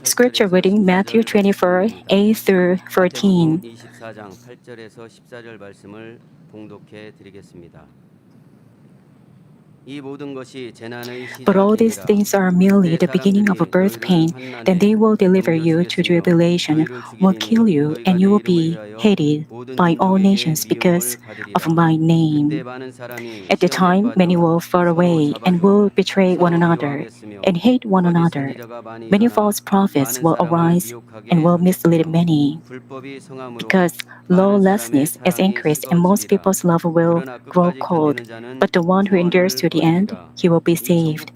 Scripture reading Matthew 24, 8 through 14. 24장 8절에서 14절 말씀을 봉독해 드리겠습니다. But all these things are merely the beginning of a birth pain. Then they will deliver you to tribulation, will kill you, and you will be hated by all nations because of my name. At the time, many will fall away and will betray one another and hate one another. Many false prophets will arise and will mislead many. Because lawlessness is increased and most people's love will grow cold, but the one who endures to the end, he will be saved.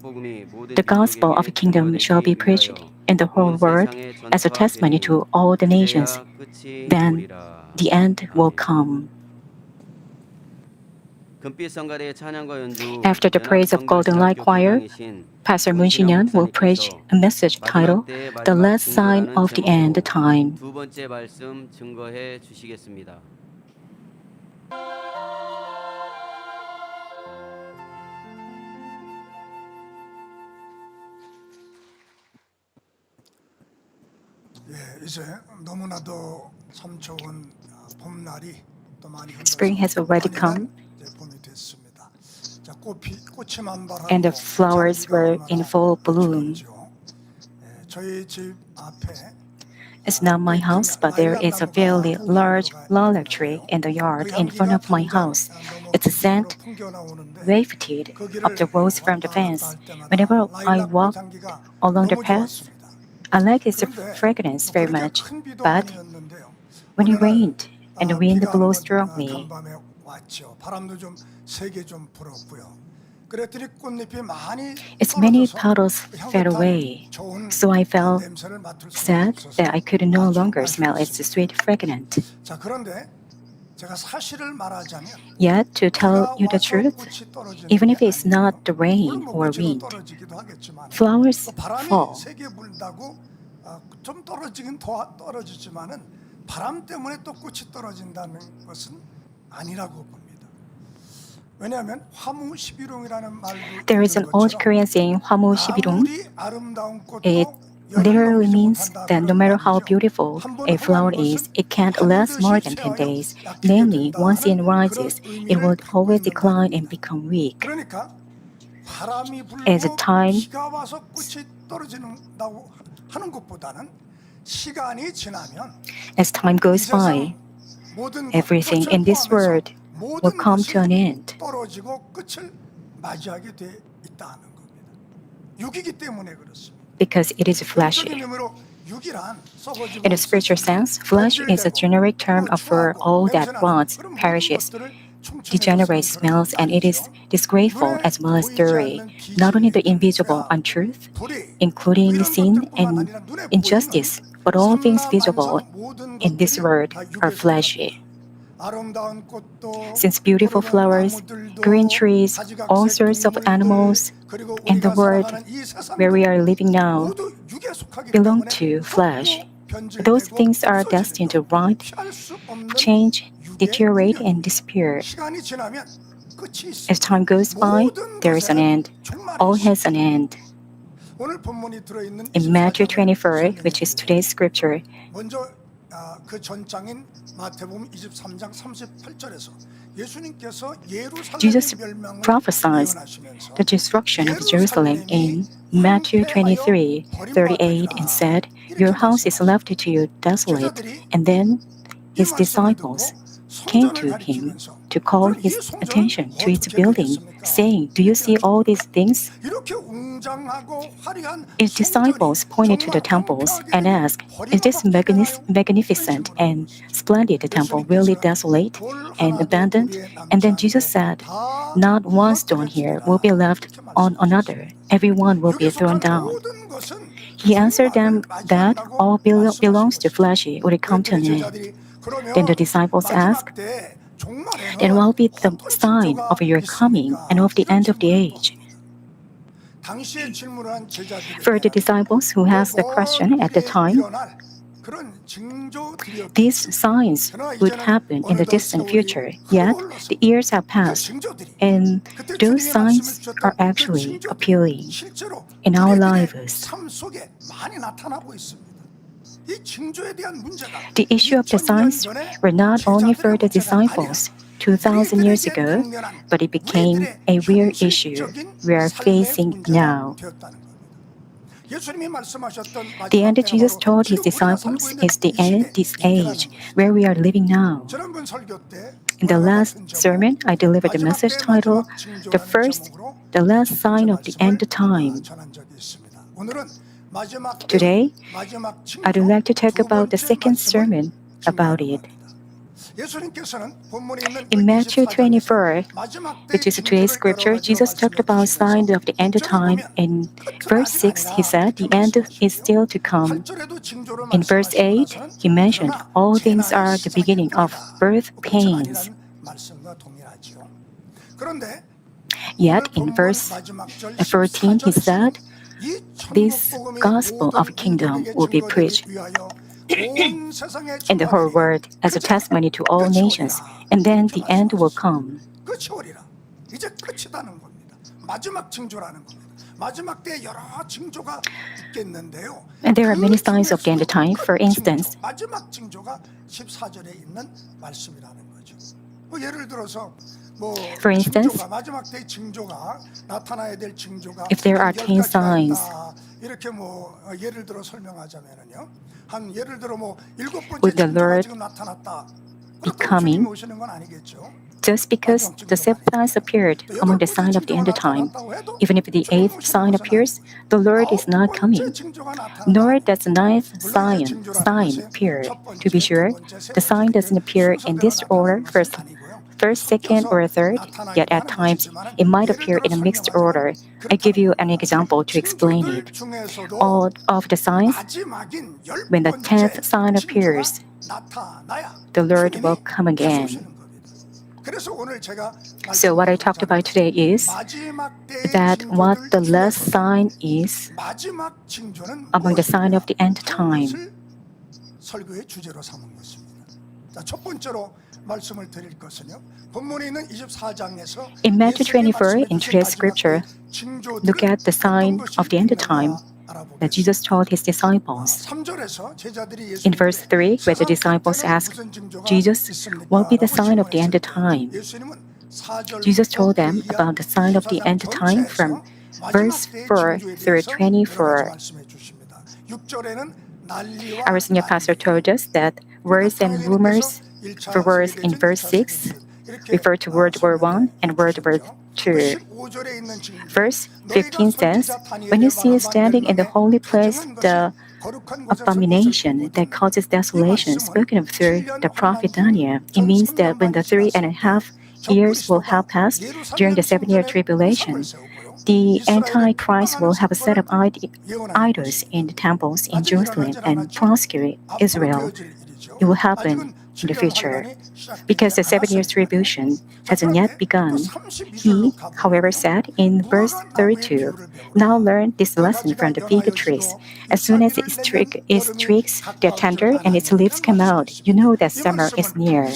The gospel of the kingdom shall be preached in the whole world as a testimony to all the nations. Then the end will come. After the praise of Golden Light Choir, Pastor Shinhyun will preach a message titled The Last Sign of the End Time. 두 번째 말씀 증거해 주시겠습니다. 이제 너무나도 참 좋은 봄날이 또 많이 Spring has already come, 봄이 됐습니다. 자, 꽃이 만발하고 and the flowers were in full bloom. 저희 집 앞에 It's not my house, but there is a very large lilac tree in the yard in front of my house. Its scent wafted up the roads from the fence. Whenever I walk along the path, I like its fragrance very much. But when it rained and the wind blew strongly, 바람도 좀 세게 좀 불었고요. 그랬더니 꽃잎이 많이 its many petals fell away. So I felt sad that I could no longer smell its sweet fragrance. 자, 그런데 제가 사실을 말하자면 Yet, to tell you the truth, even if it's not the rain or wind, flowers fall. 세게 불다고 좀 떨어지긴 떨어지지만은 바람 때문에 또 꽃이 떨어진다는 것은 아니라고 봅니다. 왜냐하면 화무시비롱이라는 말도 There is an old Korean saying, 화무 시비롱. It literally means that no matter how beautiful a flower is, it can't last more than 10 days. Namely, once it rises, it will always decline and become weak. 그러니까 바람이 As 불고 time 비가 와서 꽃이 떨어진다고 하는 것보다는 시간이 지나면 As time goes by, 모든 everything in this world will come to an end. 떨어지고 끝을 맞이하게 돼 있다는 겁니다. 육이기 때문에 그렇습니다. Because it is fleshy. In a spiritual sense, flesh is a generic term for all that rots, perishes, degenerates, smells, and it is disgraceful as well as dirty. Not only the invisible untruth, including sin and injustice, but all things visible in this world are fleshy. Since beautiful flowers, green trees, all sorts of animals, and the world where we are living now belong to flesh, those things are destined to rot, change, deteriorate, and disappear. As time goes by, there is an end. All has an end. In Matthew 24, which is today's scripture, 그 전장인 마태복음 23장 38절에서 예수님께서 Jesus 예루살렘의 멸망을 prophesies 예언하시면서 the destruction of Jerusalem in Matthew 23:38 and said, "Your house is left to you desolate." And then his disciples came to him to call his attention to its building, saying, "Do you see all these things?" 이렇게 웅장하고 화려한 His disciples pointed to the temples and asked, "Is this magnificent and splendid temple really desolate and abandoned?" And then Jesus said, "Not one stone here will be left on another. Everyone will be thrown down." He answered them that all belongs to fleshy would come to an end. Then the disciples asked, "Then what will be the sign of your coming and of the end of the age?" For the disciples who asked the question at the time, 그런 징조들이었겠죠. These signs would happen in the distant future, yet the years have 그 passed, 징조들이 and 그때 those 주님이 말씀해 signs 주셨던 are 그 actually 징조들이 appearing 실제로 in our 우리들의 lives. 삶 속에 많이 나타나고 있습니다. 이 징조에 대한 문제가 The issue of the 2000년 signs 전에 were not only 제자들의 for the 문제가 아니라 disciples 2,000 years 우리들에게 ago, 당면한 but it became 우리들의 a real issue 현실적인 we are 삶의 facing 문제가 now. 되었다는 겁니다. 예수님이 말씀하셨던 The 마지막 end 때가 Jesus 바로 told his 지금 우리가 살고 disciples 있는 is the 이 end, 시대, this 이때라는 age, 것이죠. where we are living now. 지난번 설교 때 In the 오늘 last 같은 제목, sermon, I delivered the 마지막 message 때의 title, 마지막 The 징조라는 First, 제목으로 the Last Sign 제 of the End 말씀을 Time. 전한 적이 있습니다. 오늘은 마지막 때 Today, 마지막 징조 I'd like to talk 두 about the 번째 second 말씀을 sermon about 준비하려고 it. 합니다. 예수님께서는 본문에 있는 In Matthew 24장에서 24, 마지막 which 때의 is today's 징조를 여러 scripture, 가지로 Jesus talked 말씀해 about signs of the end 주시면서 6절에 time. 보면 In 끝은 verse 아직 6, he 아니라 said, 이렇게 the end is 말씀하시고요. still to come. 8절에도 징조를 In verse 말씀하시고 8, 나서는 he mentioned 그러나 all things 재난의 are the 시작일 beginning of 뿐이다. birth 끝은 pains. 아니라는 말씀과 동일하지요. 그런데 Yet 오늘 in 본문 verse 마지막 절 14, he 14절에서는 said, 이 this 천국복음이 gospel of 모든 kingdom 민족에게 will be 증거되기 preached 위하여 온 세상에 in the whole 전파되리니 world as a 그제 testimony to all 끝이 nations, 오리라. and then 이렇게 the end will 말씀하셨어요. come. 끝이 오리라. 이제 끝이다는 겁니다. 마지막 징조라는 겁니다. 마지막 때 여러 징조가 있겠는데요. And there are 그 many signs of the end 중에서도 time. For 끝 instance, 징조, 마지막 징조가 14절에 있는 말씀이라는 거죠. 뭐 예를 들어서 뭐 For instance, 징조가 마지막 때 징조가 나타나야 될 징조가 if there are 한 10 10가지가 signs 있다. 이렇게 뭐 예를 들어 설명하자면은요. 한 예를 들어 뭐 7번째 with the 징조가 Lord 지금 나타났다. becoming, 주님이 오시는 건 아니겠죠. just because the seventh sign appeared among the sign of the end time, even if the eighth sign appears, the Lord is not coming. Nor does the ninth sign appear. To be sure, the sign doesn't appear in this order, first, second, or third, yet at times it might appear in a mixed order. I give you an example to explain it. All of the signs, when the 10th sign appears, the Lord will come again. So what I talked about today is that what the last sign is among the sign of the end time. 설교의 주제로 삼은 것입니다. 자, 첫 번째로 말씀을 드릴 것은요. 본문에 있는 24장에서 In Matthew 24, in today's scripture, look at the sign of the end time that Jesus told his disciples. In verse 3, where the disciples asked Jesus, what will be the sign of the end time? Jesus told them about the sign of the end time from verse 4 through 24. Our senior pastor told us that words and rumors for words in verse 6 refer to World War I and World War II. Verse 15 says, when you see standing in the holy place the abomination that causes desolation spoken of through the prophet Daniel, it means that when the 3.5 years will have passed during the 7-year tribulation, the Antichrist will have set up idols in the temples in Jerusalem and prosecute Israel. It will happen in the future. Because the 7 years tribulation hasn't yet begun, he, however, said in verse 32, now learn this lesson from the fig trees. As soon as its twigs get tender and its leaves come out, you know that summer is near.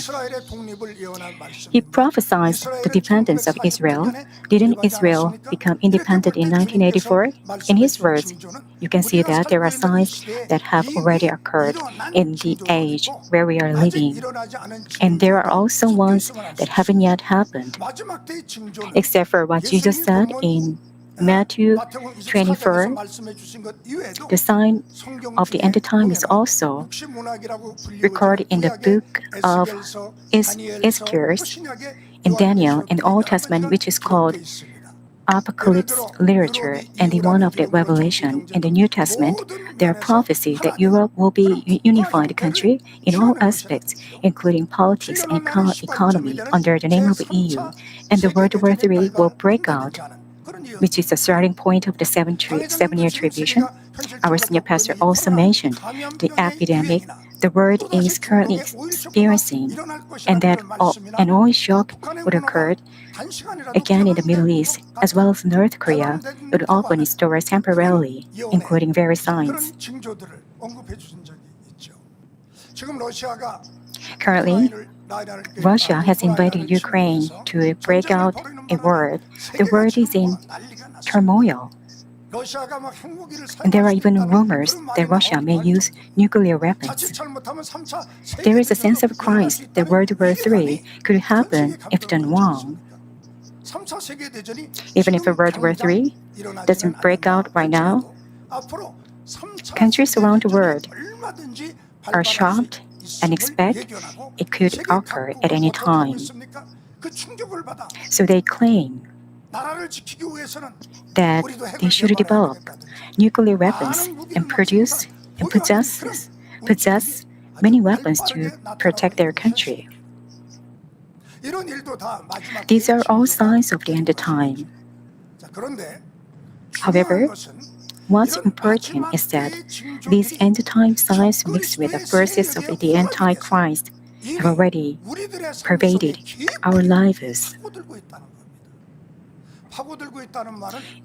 He prophesied the dependence of Israel. Didn't Israel become independent in 1984? In his words, you can see that there are signs that have already occurred in the age where we are living. And there are also ones that haven't yet happened, except for what Jesus said in Matthew 24. The sign of the end time is also recorded in the book of Ezekiel, in Daniel, in the Old Testament, which is called Apocalypse literature, and the one of the Revelation. In the New Testament, there are prophecies that Europe will be a unified country in all aspects, including politics and economy, under the name of EU, and the World War III will break out, which is the starting point of the 7-year tribulation. Our senior pastor also mentioned the epidemic the world is currently experiencing, and that an oil shock would occur again in the Middle East, as well as North Korea would open its doors temporarily, including various signs. 지금 러시아가 Currently, Russia has invaded Ukraine to break out a war. The world is in turmoil. And there are even rumors that Russia may use nuclear weapons. There is a sense of crisis that World War III could happen if done wrong. Even if a World War III doesn't break out right now, countries around the world are shocked and expect it could occur at any time. So they claim that they should develop nuclear weapons and possess many weapons to protect their country. These are all signs of the end of time. However, what's important is that these end-time signs mixed with the verses of the Antichrist have already pervaded our lives.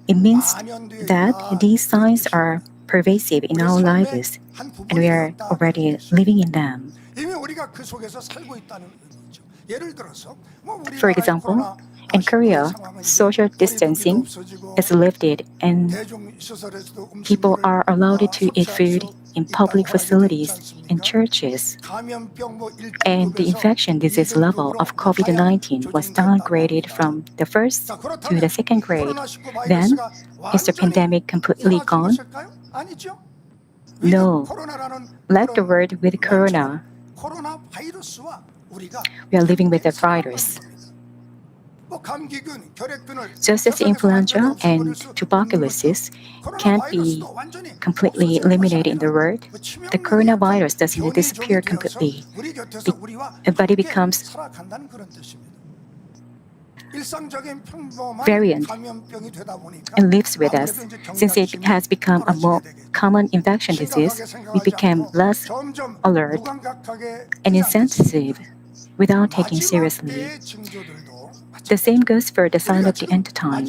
It means that these signs are pervasive in our lives and we are already living in them. For example, in Korea, social distancing is lifted and people are allowed to eat food in public facilities and churches. And the infection disease level of COVID-19 was downgraded from the first to the second grade. Then, is the pandemic completely gone? No. Like the word with corona, we are living with the virus. Just as influenza and tuberculosis can't be completely eliminated in the world, the coronavirus doesn't disappear completely, but it becomes variant and lives with us. Since it has become a more common infection disease, we became less alert and insensitive without taking seriously. The same goes for the sign of the end time.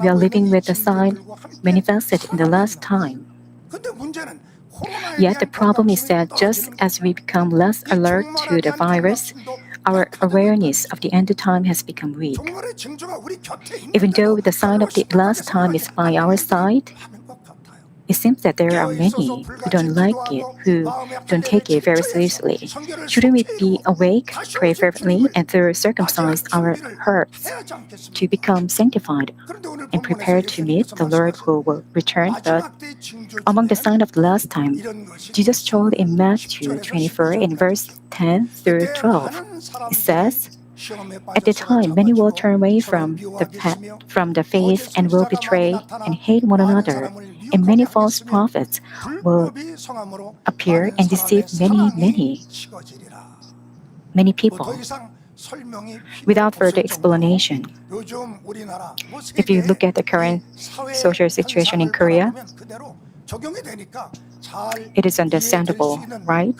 We are living with the sign manifested in the last time. Yet the problem is that just as we become less alert to the virus, our awareness of the end time has become weak. Even though the sign of the last time is by our side, it seems that there are many who don't like it, who don't take it very seriously. Shouldn't we be awake, pray fervently, and through circumcise our hearts to become sanctified and prepare to meet the Lord who will return? But among the signs of the last time, Jesus told in Matthew 24 in verse 10 through 12, it says, "At the time, many will turn away from the faith and will betray and hate one another, and many false prophets will appear and deceive many people." Without further explanation, if you look at the current social situation in Korea, it is understandable, right?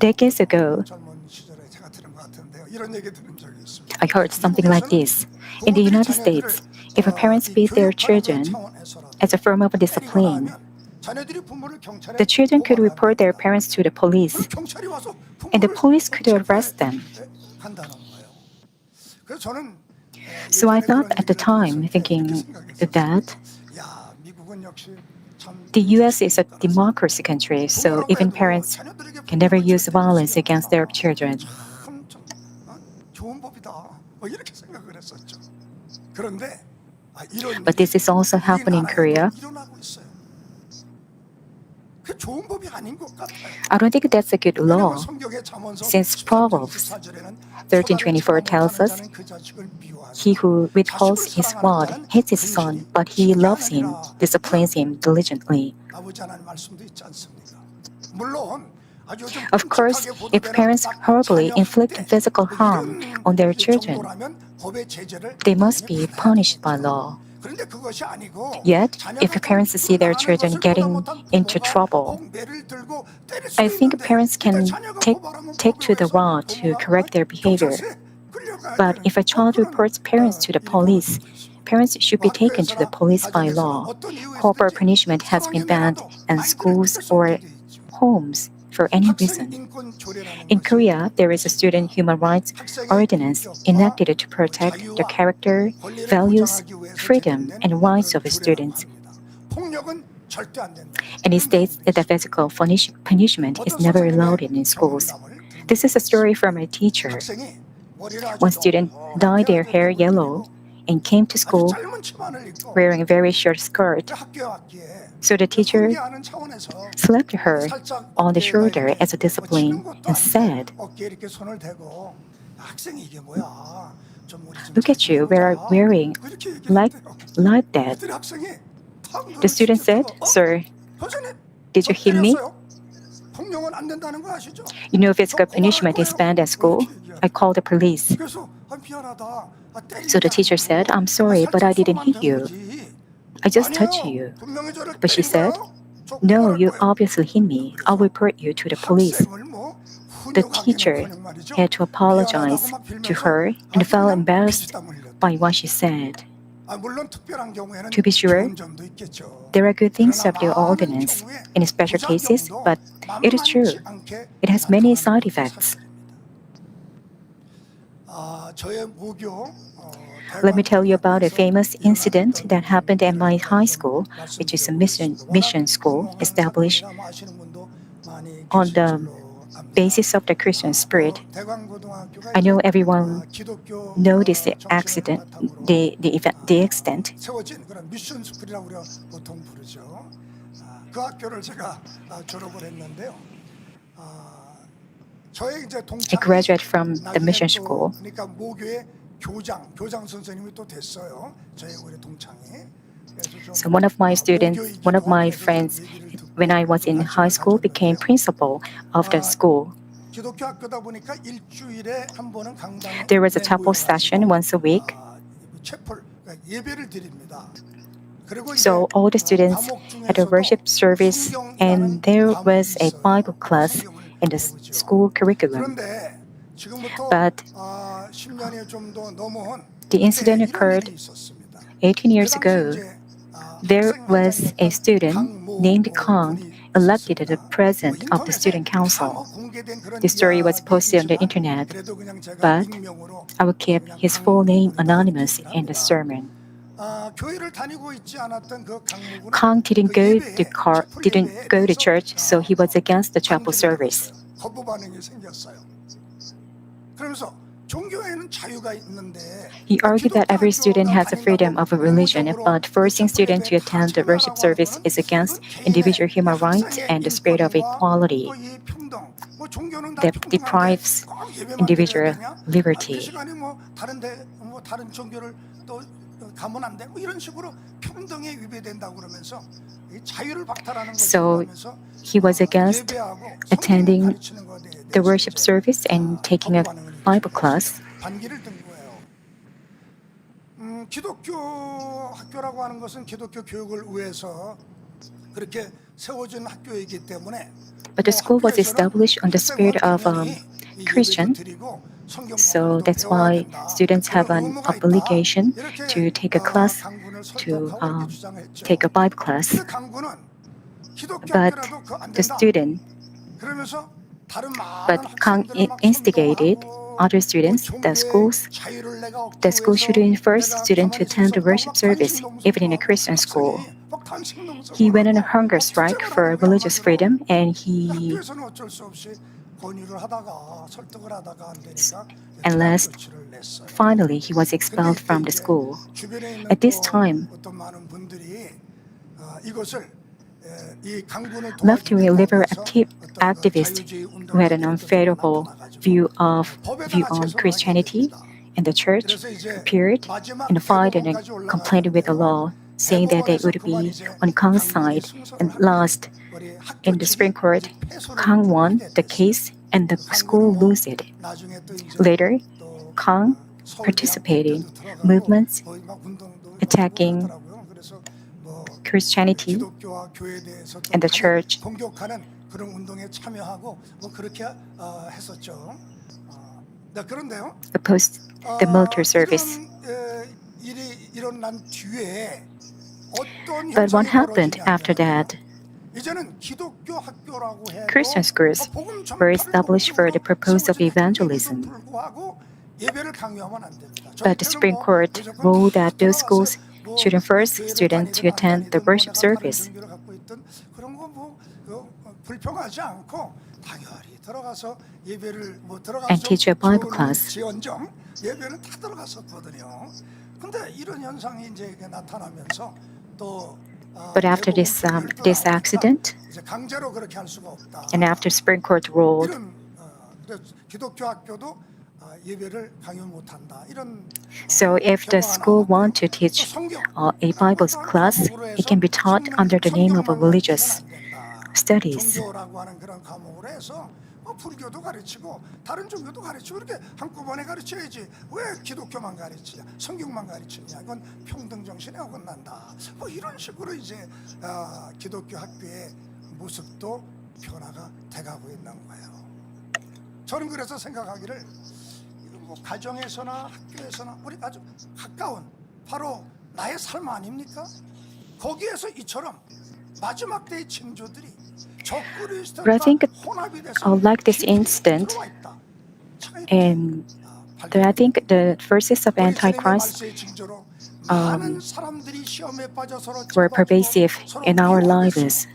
Decades ago, I heard something like this. In the United States, if parents beat their children as a form of discipline, the children could report their parents to the police, and the police could arrest them. So I thought at the time, thinking that the US is a democracy country, so even parents can never use violence against their children. But this is also happening in Korea. I don't think that's a good law, since Proverbs 13:24 tells us, "He who withholds his rod hates his son, but he loves him, disciplines him diligently." Of course, if parents horribly inflict physical harm on their children, they must be punished by law. Yet, if parents see their children getting into trouble, I think parents can take to the rod to correct their behavior. But if a child reports parents to the police, Parents should be taken to the police by law. Corporal punishment has been banned in schools or homes for any reason. In Korea, there is a student human rights ordinance enacted to protect the character, values, freedom, and rights of students. And it states that the physical punishment is never allowed in schools. This is a story from a teacher. One student dyed their hair yellow and came to school wearing a very short skirt. So the teacher slapped her on the shoulder as a discipline and said, "Look at you, wearing like that." The student said, "Sir, did you hit me? You know physical punishment is banned at school. I called the police." So the teacher said, "I'm sorry, but I didn't hit you. I just touched you." But she said, "No, you obviously hit me. I'll report you to the police." The teacher had to apologize to her and felt embarrassed by what she said. To be sure, there are good things of the ordinance in special cases, but it is true, it has many side effects. Let me tell you about a famous incident that happened at my high school, which is a mission school established on the basis of the Christian spirit. I know everyone knows this accident, the extent. 세워진 그런 미션 스쿨이라고 우리가 보통 부르죠. 그 학교를 제가 졸업을 했는데요. 저의 이제 I graduated from the mission school. 그러니까 모교의 교장 선생님이 또 됐어요. 저희 우리 동창이. So one of my friends, when I was in high school, became principal of the school. 기독교 학교다 보니까 일주일에 한 번은 강당. There was a chapel session once a week. 예배를 드립니다. So all the students had a worship service, and there was a Bible class in the school curriculum. But the incident occurred 18 years ago. There was a student named Kang elected as the president of the student council. The story was posted on the internet, but I will keep his full name anonymous in the sermon. Kang didn't go to church, so he was against the chapel service. He argued that every student has the freedom of a religion, but forcing students to attend the worship service is against individual human rights and the spirit of equality that deprives individual liberty. So he was against attending the worship service and taking a Bible class. 기독교 학교라고 하는 것은 기독교 교육을 위해서 그렇게 세워진 학교이기 때문에 But the school was established on the spirit of Christian, so that's why students have an obligation to take a class, to take a Bible class. But Kang instigated other students, the school should enforce students to attend the worship service, even in a Christian school. He went on a hunger strike for religious freedom, and finally he was expelled from the school. At this time, left-wing liberal activists who had an unfavorable view on Christianity and the church appeared and filed a complaint with the law, saying that they would be on Kang's side. And last, in the Supreme Court, Kang won the case and the school lost it. Later, Kang participated in movements attacking Christianity and the church. Opposed the military service 일이 일어난 뒤에 어떤 But what 현상이 happened 벌어지냐 after 하면 that? 이제는 기독교 학교라고 해도 Christian schools 복음 were 전파를 established for the 목적으로 purpose of 세워진 학교임에도 evangelism. 불구하고 예배를 강요하면 안 됩니다. But the 저희들은 Supreme 뭐 Court 무조건 ruled that those 들어가서 schools 뭐 should enforce 교회를 students to 다니든 안 attend the 다니든 뭐 worship 내가 다른 service. 종교를 갖고 있든 그런 거뭐 불평하지 않고 당연히 들어가서 예배를 뭐 들어가서 And teach a Bible class. 지언정 예배는 다 들어갔었거든요. 근데 이런 현상이 이제 나타나면서 또 But after this accident, 이제 강제로 그렇게 할 수가 없다. and after Supreme Court ruled, 이런 기독교 학교도 예배를 강요 못한다. 이런 so if the school want to teach a Bible class, it can be taught under the name of a religious studies. 종교라고 하는 그런 과목으로 해서 불교도 가르치고 다른 종교도 가르치고 이렇게 한꺼번에 가르쳐야지 왜 기독교만 가르치냐 성경만 가르치냐 이건 평등 정신에 어긋난다. 뭐 이런 식으로 이제 기독교 학교의 모습도 변화가 돼가고 있는 거예요. 저는 그래서 생각하기를 뭐 가정에서나 학교에서나 우리 아주 가까운 바로 나의 삶 아닙니까? 거기에서 이처럼 마지막 때의 징조들이 But I think, like this incident, and I think the verses of Antichrist were pervasive in our lives.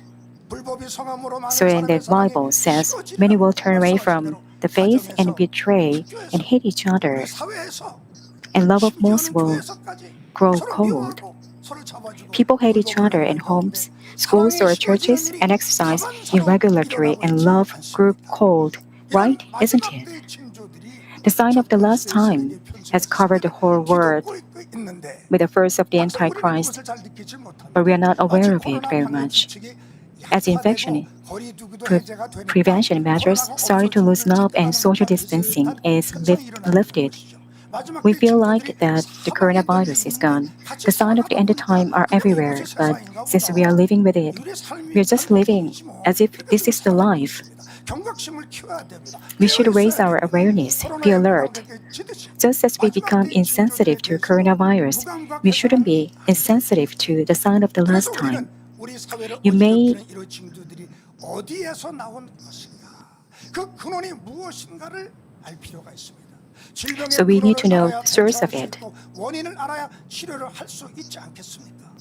So in the Bible says, many will turn away from the faith and betray and hate each other, and love of most will grow cold. People hate each other in homes, schools, or churches, and exercise irregularity and love grew cold. Right, isn't it? The sign of the last time has covered the whole world with the first of the Antichrist, but we are not aware of it very much. As infection prevention measures started to loosen up and social distancing is lifted, we feel like that the coronavirus is gone. The signs of the end of time are everywhere, but since we are living with it, we are just living as if this is the life. We should raise our awareness, be alert. Just as we become insensitive to coronavirus, we shouldn't be insensitive to the sign of the last time. You may So we need to know the source of it. 원인을 알아야 치료를 할 수 있지 않겠습니까?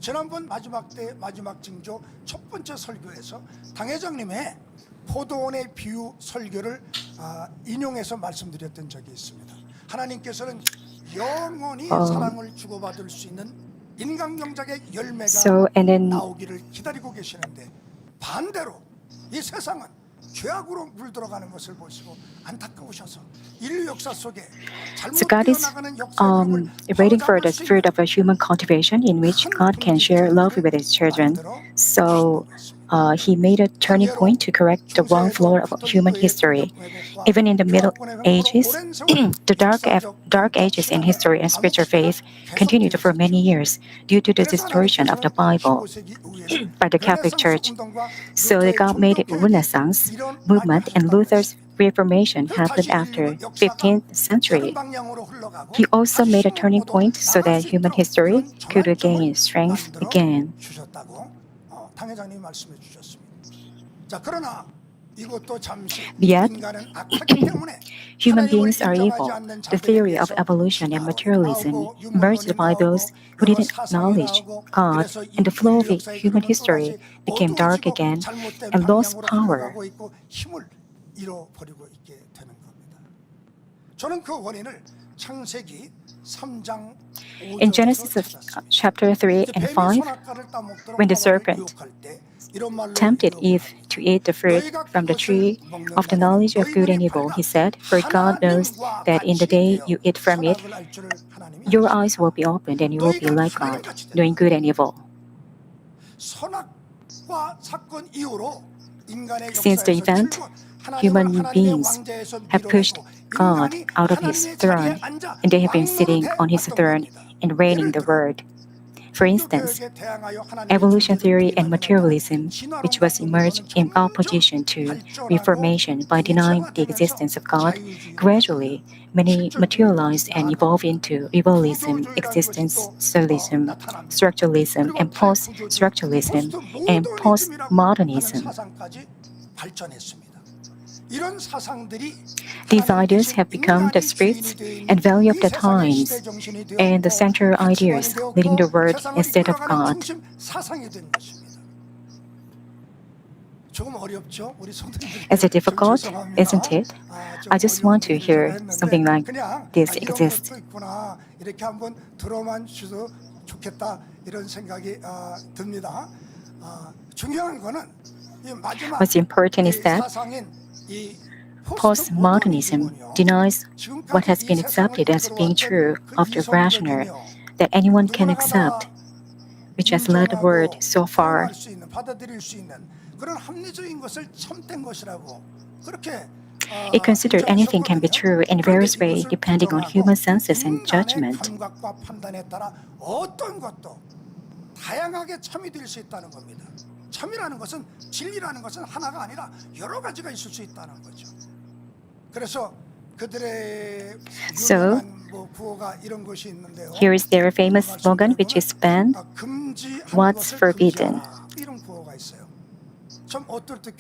지난번 마지막 때 마지막 징조 첫 번째 설교에서 당 회장님의 포도원의 비유 설교를 인용해서 말씀드렸던 적이 있습니다. 하나님께서는 영원히 사랑을 주고받을 수 있는 인간경작의 열매가 나오기를 기다리고 계시는데 반대로 이 세상은 죄악으로 물들어가는 것을 보시고 안타까우셔서 인류 역사 속에 So God is waiting for the fruit of a human cultivation in which God can share love with His children. So He made a turning point to correct the wrong flow of human history. Even in the Middle Ages, the dark ages in history and spiritual faith continued for many years due to the distortion of the Bible by the Catholic Church. So God made a Renaissance movement, and Luther's Reformation happened after 15th century. He also made a turning point so that human history could gain strength again. Yet, human beings are evil. The theory of evolution and materialism emerged by those who didn't acknowledge God, and the flow of human history became dark again and lost power. In Genesis chapter 3 and 5, when the serpent tempted Eve to eat the fruit from the tree of the knowledge of good and evil, he said, "For God knows that in the day you eat from it, your eyes will be opened and you will be like God, knowing good and evil." Since the event, human beings have pushed God out of His throne, and they have been sitting on His throne and reigning the world. For instance, evolution theory and materialism, which was emerged in opposition to Reformation by denying the existence of God, gradually many materialized and evolved into realism, existentialism, structuralism, and post-structuralism, and postmodernism. These ideas have become the spirits and value of the times and the central ideas leading the world instead of God. Is it difficult? Isn't it? I just want to hear something like this exists. 이렇게 한번 들어만 주셔도 좋겠다 이런 생각이 듭니다. 중요한 거는 What's important is that postmodernism denies what has been accepted as being true of the rational that anyone can accept, which has led the world so far. It considered anything can be true in various ways depending on human senses and judgment. 다양하게 참이 될 수 있다는 겁니다. 참이라는 것은 진리라는 것은 하나가 아니라 여러 가지가 있을 수 있다는 거죠. 그래서 그들의 유명한 구호가 이런 것이 있는데요. Here is their famous slogan, which is ban what's forbidden. 이런 구호가 있어요. 참 어떨 때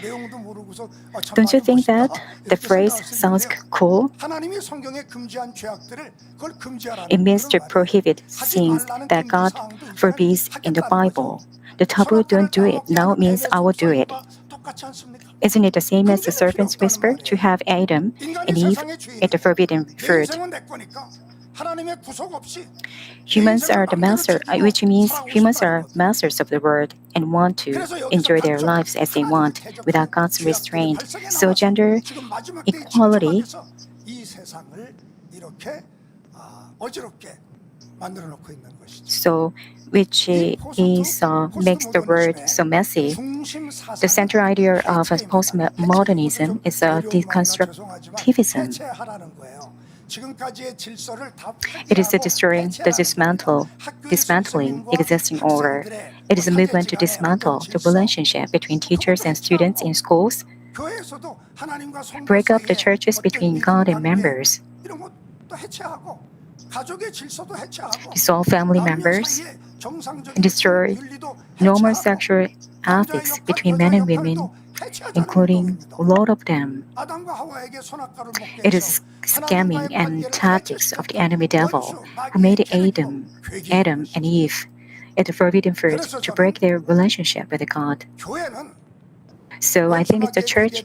내용도 모르고서 Don't you think that the phrase sounds cool? 하나님이 성경에 금지한 죄악들을 그걸 금지하라는 It means to prohibit sins that God forbids in the Bible. The taboo "don't do it" now means I will do it. Isn't it the same as the serpent's whisper to have Adam and Eve eat the forbidden fruit? Humans are the master, which means humans are masters of the world and want to enjoy their lives as they want without God's restraint. So gender equality which makes the world so messy. The central idea of postmodernism is deconstructivism. It is destroying the dismantling existing order. It is a movement to dismantle the relationship between teachers and students in schools, break up the churches between God and members, dissolve family members, and destroy normal sexual ethics between men and women, including a lot of them. It is scamming and tactics of the enemy devil who made Adam and Eve eat the forbidden fruit to break their relationship with God. So I think the church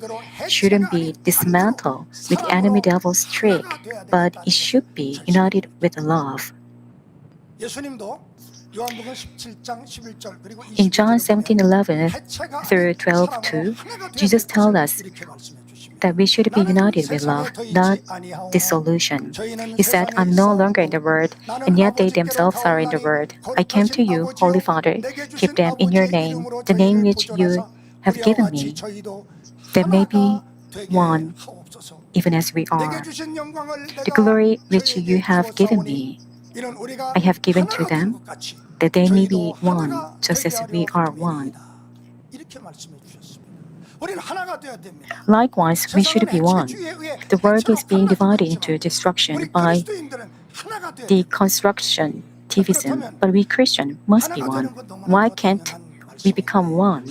shouldn't be dismantled with the enemy devil's trick, but it should be united with love. In John 17:11 through 12:2, Jesus tells us that we should be united with love, not dissolution. He said, "I'm no longer in the world, and yet they themselves are in the world. I came to you, Holy Father, keep them in your name, the name which you have given me, that may be one, even as we are. The glory which you have given me, I have given to them, that they may be one, just as we are one." Likewise, we should be one. The world is being divided into destruction by deconstructivism, but we Christians must be one. Why can't we become one?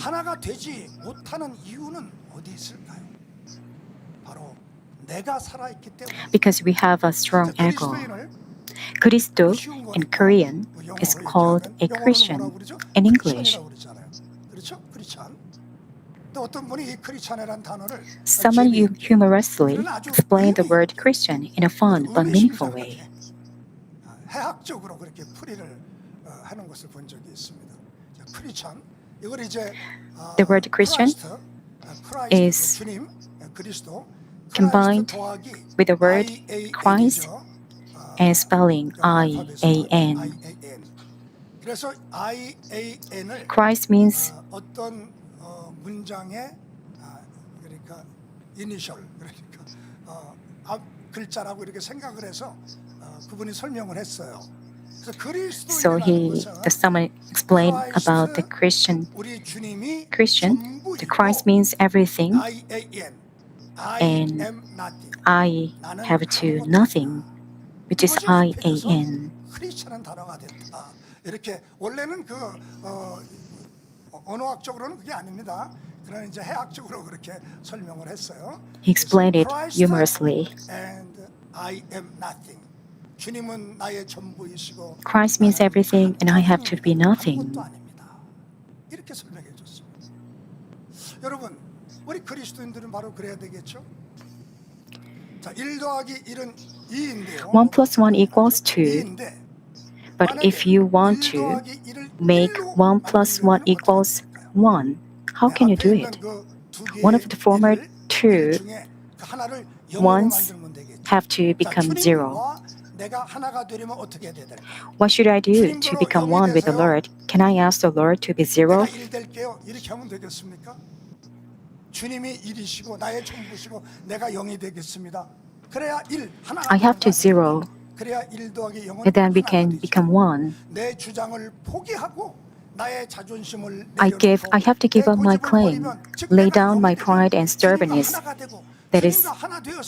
Because we have a strong ego. Christo in Korean is called a Christian in English. Someone humorously explained the word Christian in a fun but meaningful way. The word Christian is combined with the word Christ and spelling I-A-N. Christ means 문장의 그러니까 이니셜 그러니까 앞 글자라고 이렇게 생각을 해서 그분이 설명을 했어요. So the someone explained about the Christian. The Christ means everything, and I have to nothing, which is IAN. 크리스천은 단어가 됐다. 이렇게 원래는 언어학적으로는 그게 아닙니다. 그러나 이제 해학적으로 그렇게 설명을 했어요. He explained it humorously. And I am nothing. 주님은 나의 전부이시고 Christ means everything, and I have to be nothing. 아무것도 아닙니다. 이렇게 설명해 줬습니다. 여러분, 우리 그리스도인들은 바로 그래야 되겠죠? 자, 1 더하기 1은 2인데요. 1 plus 1 equals 2. But if you want to make 1 plus 1 equals 1, how can you do it? One of the former two ones have to become 0. What should I do to become one with the Lord? Can I ask the Lord to be 0? 이렇게 하면 되겠습니까? 주님이 1이시고 나의 전부시고 내가 0이 되겠습니다. 그래야 1 하나. I have to 0. 그래야 1 더하기 0은 And then we can become 1. 내 주장을 포기하고 나의 자존심을 I have to give up my claim, lay down my pride and stubbornness. That is,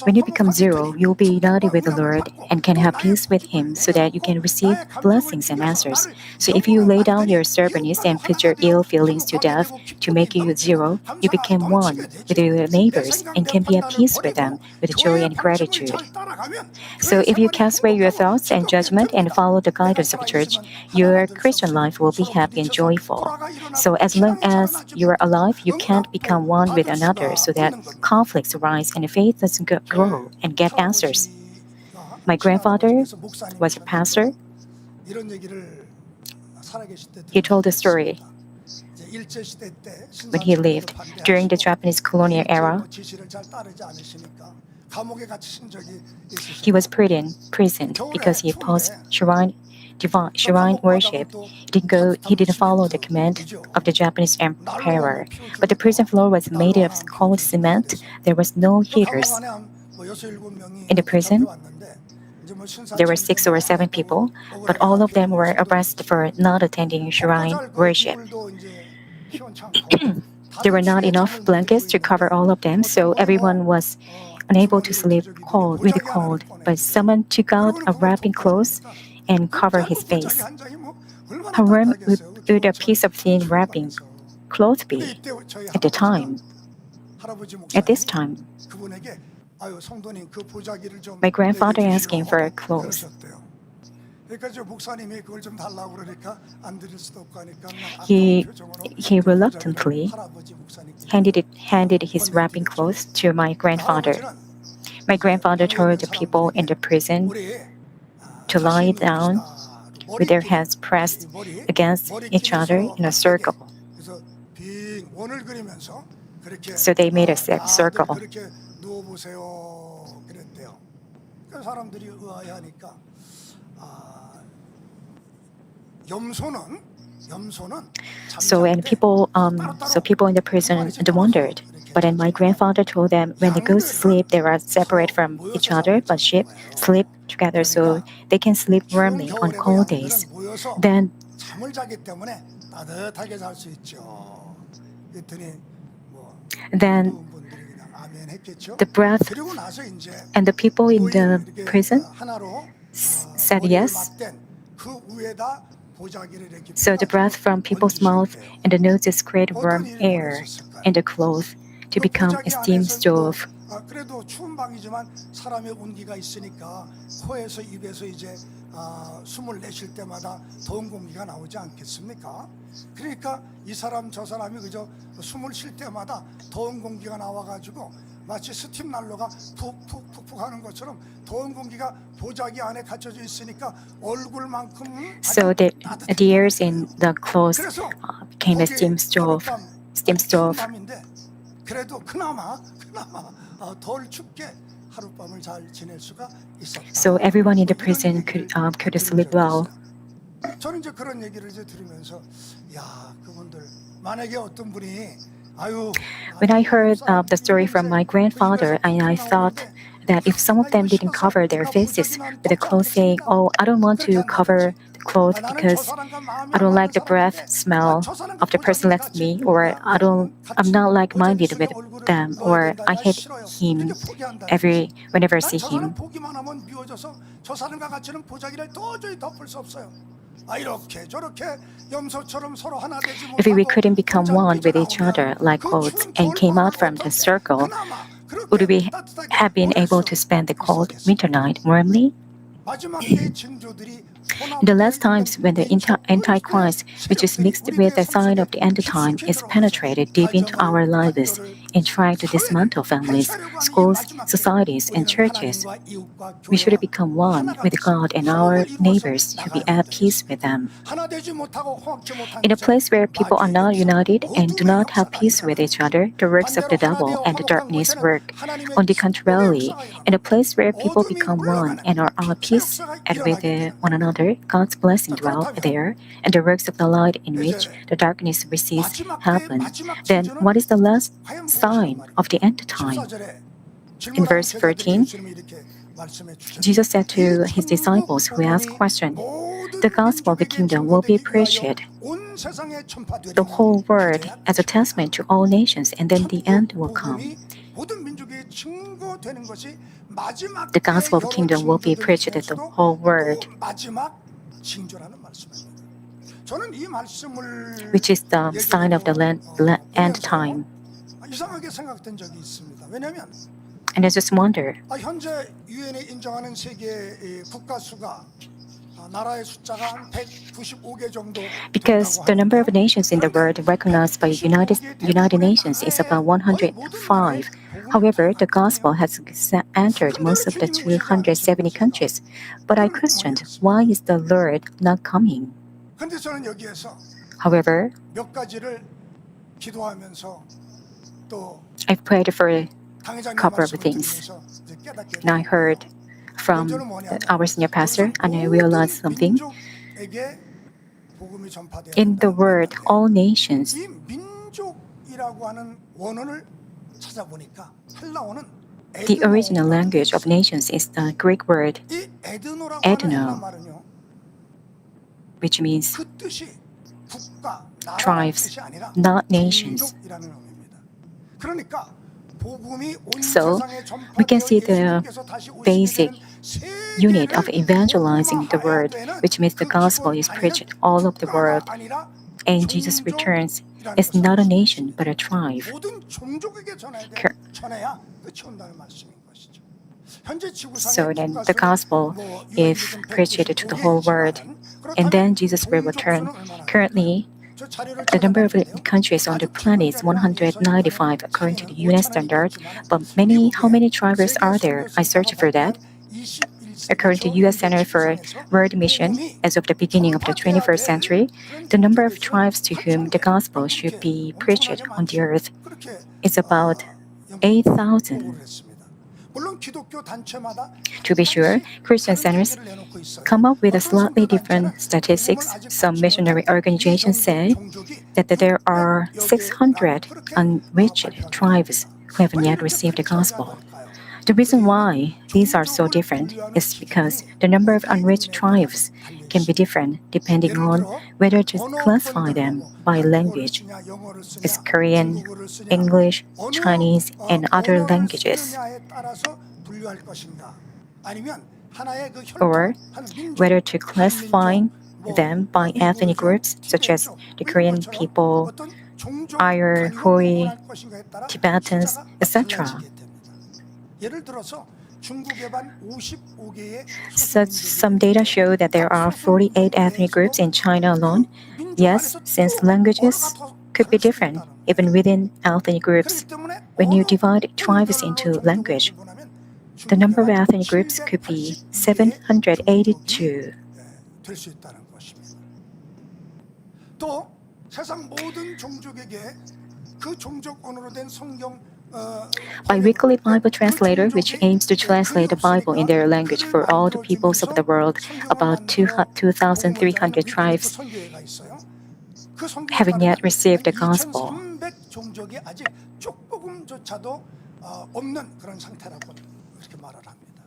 when you become 0, you'll be united with the Lord and can have peace with Him so that you can receive blessings and answers. So if you lay down your stubbornness and put your ill feelings to death to make you 0, you become 1 with your neighbors and can be at peace with them with joy and gratitude. So if you cast away your thoughts and judgment and follow the guidance of church, your Christian life will be happy and joyful. So as long as you are alive, you can't become one with another so that conflicts arise and faith doesn't grow and get answers. My grandfather was a pastor. He told a story when he lived during the Japanese colonial era. He was put in prison because he opposed shrine worship. He didn't follow the command of the Japanese emperor. But the prison floor was made of cold cement. There was no heaters. In the prison, there were 6 or 7 people, but all of them were arrested for not attending shrine worship. There were not enough blankets to cover all of them, so everyone was unable to sleep with the cold. But someone took out a wrapping cloth and covered his face. How warm would a piece of thin wrapping cloth be at the time? At this time, my grandfather asked him for clothes. He reluctantly handed his wrapping clothes to my grandfather. My grandfather told the people in the prison to lie down with their heads pressed against each other in a circle. So they made a circle. So people in the prison wondered. But then my grandfather told them when the goats sleep, they are separate from each other, but sheep sleep together so they can sleep warmly on cold days. Then the breath and the people in the prison said yes. So the breath from people's mouth and the noses create warm air in the cloth to become a steam stove. 그래도 추운 방이지만 사람의 온기가 있으니까 코에서 입에서 이제 숨을 내쉴 때마다 더운 공기가 나오지 않겠습니까? 그러니까 이 사람 저 사람이 그저 숨을 쉴 때마다 더운 공기가 나와가지고 마치 스팀 난로가 푹푹푹푹 하는 것처럼 더운 공기가 보자기 안에 갇혀져 있으니까 얼굴만큼은 So the airs in the clothes became a steam stove. 그래도 그나마 덜 춥게 하룻밤을 잘 지낼 수가 있었다. So everyone in the prison could sleep well. 저는 이제 그런 얘기를 이제 들으면서 야, 그분들 만약에 어떤 분이 When I heard the story from my grandfather, I thought that if some of them didn't cover their faces with the cloth, saying, "Oh, I don't want to cover the cloth because I don't like the breath smell of the person next to me," or I'm not like-minded with them, or I hate him whenever I see him. 사람은 보기만 하면 미워져서 저 사람과 같이는 보자기를 도저히 덮을 수 없어요. 이렇게 저렇게 염소처럼 서로 하나 되지 If we 못하고 couldn't become one with each other like clothes and came out from the circle, would we have been able to spend the cold winter night warmly? 마지막 때의 징조들이 In the last times when the Antichrist, which is mixed with the sign of the end time, is penetrated deep into our lives and trying to dismantle families, schools, societies, and churches, we should become one with God and our neighbors to be at peace with them. In a place where people are not united and do not have peace with each other, the works of the devil and the darkness work. On the contrary, in a place where people become one and are at peace with one another, God's blessing dwell there, and the works of the light in which the darkness resists happen. Then what is the last sign of the end time? In verse 13, Jesus said to his disciples who asked question, "The gospel of the kingdom will be preached the whole world as a testament to all nations, and then the end will come." The gospel of the kingdom will be preached to the whole world, which is the sign of the end time. 이상하게 생각된 적이 있습니다. 왜냐하면 And I just wonder, 현재 유엔에 인정하는 세계 국가 수가 나라의 숫자가 한 195개 정도. because the number of nations in the world recognized by United Nations is about 105. However, the gospel has entered most of the 270 countries. But I questioned, why is the Lord not coming? 근데 저는 여기에서 However, 몇 가지를 기도하면서 또 I've prayed for a 당회장님 couple of 말씀을 things. 들으면서 이제 깨닫게 And I heard from our senior pastor, and I realized something. 민족에게 복음이 전파되어야 In the 된다는 word, 거예요. all nations, 이 민족이라고 하는 원어를 찾아보니까 헬라어는 the original language of nations is the Greek word, 이 에드노라고 에드노. 하는 헬라 말은요. which means 그 뜻이 국가, 나라라는 tribes, 뜻이 아니라 not nations. 민족이라는 의미입니다. 그러니까 복음이 온 So, 세상에 we can see 전파되어 the 예수님께서 다시 오시게 basic 되는 세계를 unit of evangelizing the word, 복음화해야 which means the 되는 gospel 그 is 기본 preached 아니면 all of the world, 국가가 아니라 and Jesus returns. 종족이라는 It's 것을 not a 알수 nation, 있습니다. but a tribe. 모든 종족에게 전해야 끝이 온다는 말씀인 것이죠. 현재 So 지구상의 then 국가 the gospel 수는 is preached to the whole world, and then Jesus will return. Currently, the number of countries on the planet is 195 according to the UN standard, but how many tribes are there? I searched for that. According to U.S. Center for World Mission, as of the beginning of the 21st century, the number of tribes to whom the gospel should be preached on the earth is about 8,000. To be sure, Christian centers come up with a slightly different statistics. Some missionary organizations say that there are 600 unreached tribes who haven't yet received the gospel. The reason why these are so different is because the number of unreached tribes can be different depending on whether to classify them by language. It's Korean, English, Chinese, and other languages. Or whether to classify them by ethnic groups such as the Korean people, Ayur, Hui, Tibetans, etc. Some data show that there are 48 ethnic groups in China alone. Yes, since languages could be different even within ethnic groups. When you divide tribes into language, the number of ethnic groups could be 782. 또 세상 모든 종족에게 그 종족 언어로 된 성경 Bi-weekly Bible translator, which aims to translate the Bible in their language for all the peoples of the world, about 2,300 tribes haven't yet received the gospel. 그렇게 말을 합니다.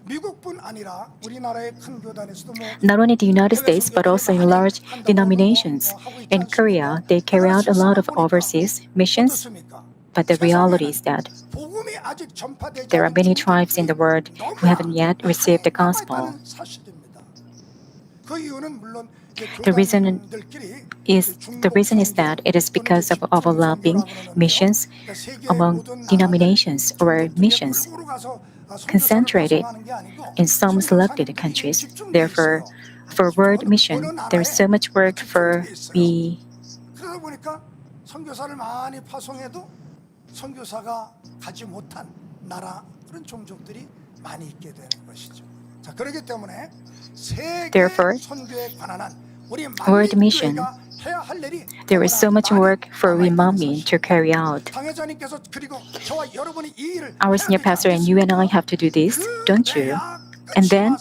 미국뿐 아니라 우리나라의 큰 교단에서도 Not only the United States, but also in large denominations. In Korea, they carry out a lot of overseas missions, but the reality is that there are many tribes in the world who haven't yet received the gospel. The reason is that it is because of overlapping missions among denominations or missions concentrated in some selected countries. Therefore, for world mission, there is so much work for we. 그러다 보니까 선교사를 많이 파송해도 선교사가 가지 못한 나라 그런 종족들이 많이 있게 되는 것이죠. 자, 그렇기 때문에 세계 Therefore, 선교에 관한 우리 world mission, 만민교회가 해야 할 일이 there is so much work for we Manmin to carry out. 당회자님께서 그리고 저와 여러분이 이 일을 Our senior pastor and you and I have to do this, don't you? And then,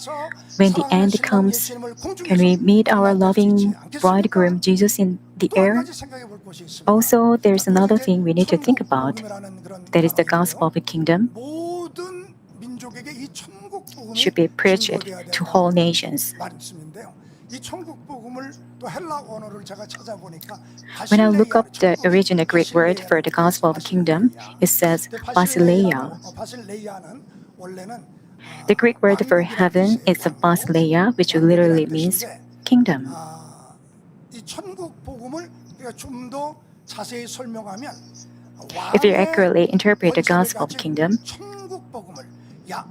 when the end comes, can we meet our loving bridegroom Jesus in the air? Also, there's another thing we need to think about. That is the gospel of the kingdom should be preached to whole nations. When I look up the original Greek word for the gospel of the kingdom, it says basileia. The Greek word for heaven is basileia, which literally means kingdom. If you accurately interpret the gospel of the kingdom,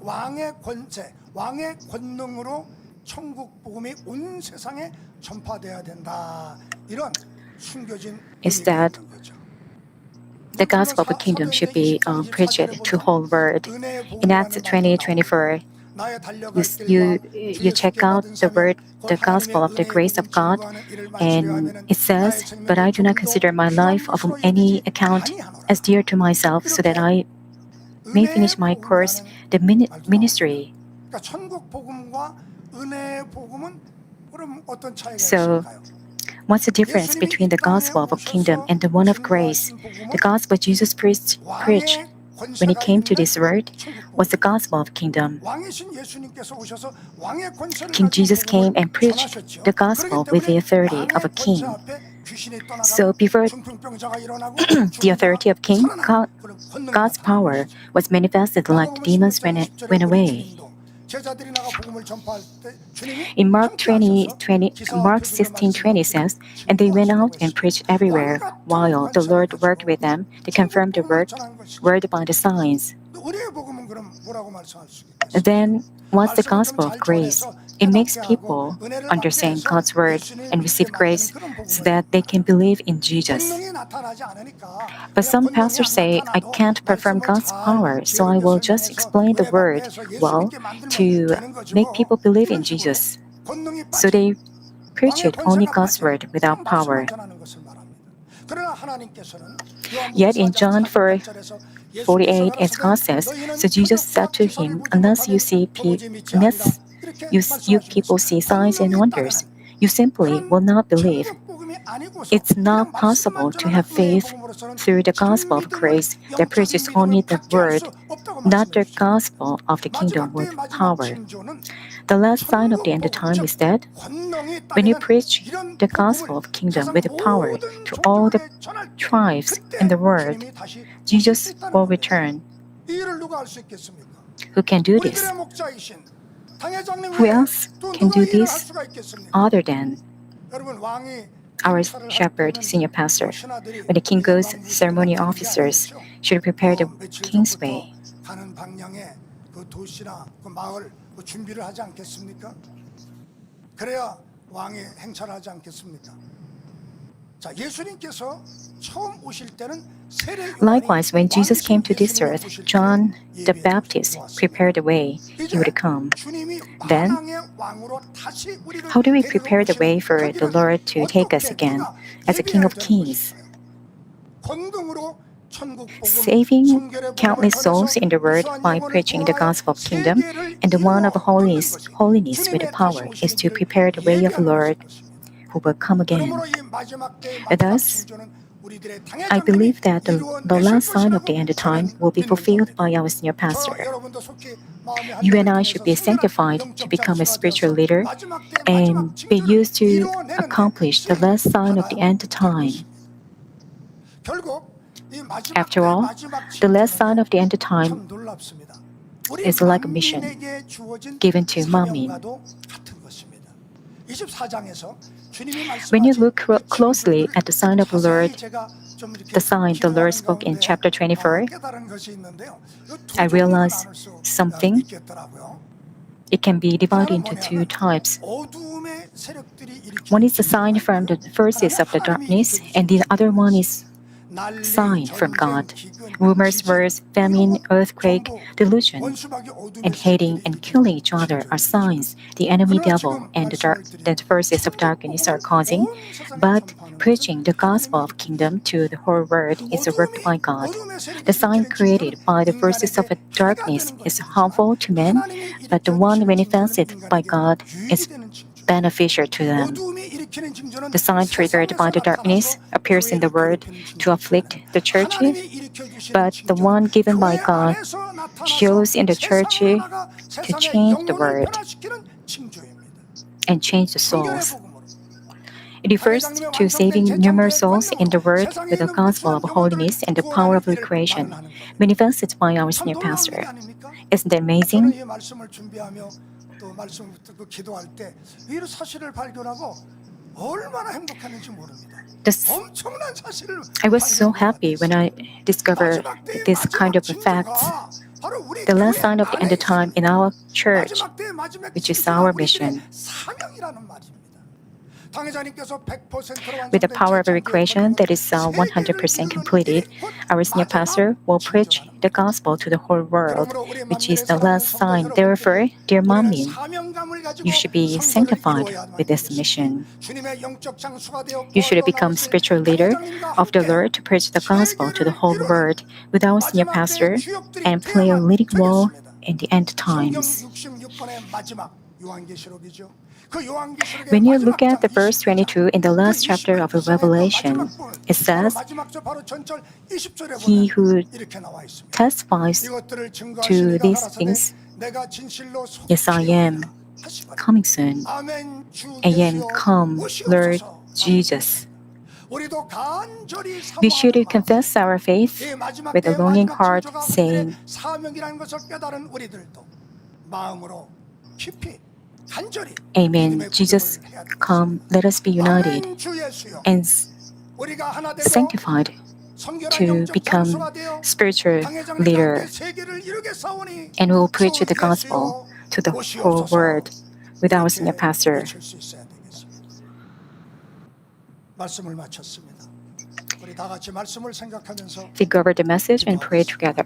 왕의 권세, 왕의 권능으로 천국 복음이 온 세상에 전파돼야 된다. 이런 숨겨진 is that the gospel of the kingdom should be preached to whole world. In Acts 20:24, you check out the word, the gospel of the grace of God, and it says, "But I do not consider my life of any account as dear to myself, so that I may finish my course, the ministry." So, what's the difference between the gospel of kingdom and the one of grace? The gospel Jesus preached when he came to this world was the gospel of kingdom. King Jesus came and preached the gospel with the authority of a king. So before the authority of king, God's power was manifested like the demons went away. In Mark 16:20 says, "And they went out and preached everywhere, while the Lord worked with them to confirm the word by the signs." Then, what's the gospel of grace? It makes people understand God's word and receive grace so that they can believe in Jesus. But some pastors say, "I can't perform God's power, so I will just explain the word well to make people believe in Jesus." So they preach it only God's word without power. Yet in John 4:48, as God says, "So Jesus said to him, unless you people see signs and wonders, you simply will not believe." It's not possible to have faith through the gospel of grace that preaches only the word, not the gospel of the kingdom with power. The last sign of the end time is that when you preach the gospel of kingdom with power to all the tribes in the world, Jesus will return. Who can do this? Who else can do this other than our shepherd, senior pastor? When the king goes, ceremony officers should prepare the king's way. 준비를 하지 않겠습니까? 그래야 왕이 행차를 하지 않겠습니까? 자, 예수님께서 처음 오실 때는 Likewise, when Jesus came to this earth, John the Baptist prepared the way he would come. Then, how do we prepare the way for the Lord to take us again as a King of Kings? Saving countless souls in the world by preaching the gospel of kingdom and the one of holiness with power is to prepare the way of the Lord who will come again. Thus, I believe that the last sign of the end time will be fulfilled by our senior pastor. You and I should be sanctified to become a spiritual leader and be used to accomplish the last sign of the end time. After all, the last sign of the end time is like a mission given to Manmin. When you look closely at the sign of the Lord, the sign the Lord spoke in chapter 24, I realize something. It can be divided into two types. One is the sign from the forces of the darkness, and the other one is sign from God. Rumors, wars, famine, earthquake, delusion, and hating and killing each other are signs the enemy devil and the forces of darkness are causing. But preaching the gospel of kingdom to the whole world is worked by God. The sign created by the forces of darkness is harmful to men, but the one manifested by God is beneficial to them. The sign triggered by the darkness appears in the world to afflict the church, but the one given by God shows in the church to change the world and change the souls. It refers to saving numerous souls in the world with the gospel of holiness and the power of recreation, manifested by our senior pastor. Isn't that amazing? 또 말씀 듣고 기도할 때 이 사실을 발견하고 얼마나 행복했는지 모릅니다. 엄청난 사실을 I was so happy when I discovered this kind of facts. The last sign of the end time in our church, which is our mission. With the power of recreation that is 100% completed, our senior pastor will preach the gospel to the whole world, which is the last sign. Therefore, dear Manmin, you should be sanctified with this mission. You should become spiritual leader of the Lord to preach the gospel to the whole world with our senior pastor and play a leading role in the end times. When you look at the verse 22 in the last chapter of Revelation, it says, He who testifies to these things, yes, I am coming soon. I am come, Lord Jesus. We should confess our faith with a longing heart, saying, Amen. Jesus, come, let us be united and sanctified to become spiritual leader, and will preach the gospel to the whole world with our senior pastor. We go over the message and pray together.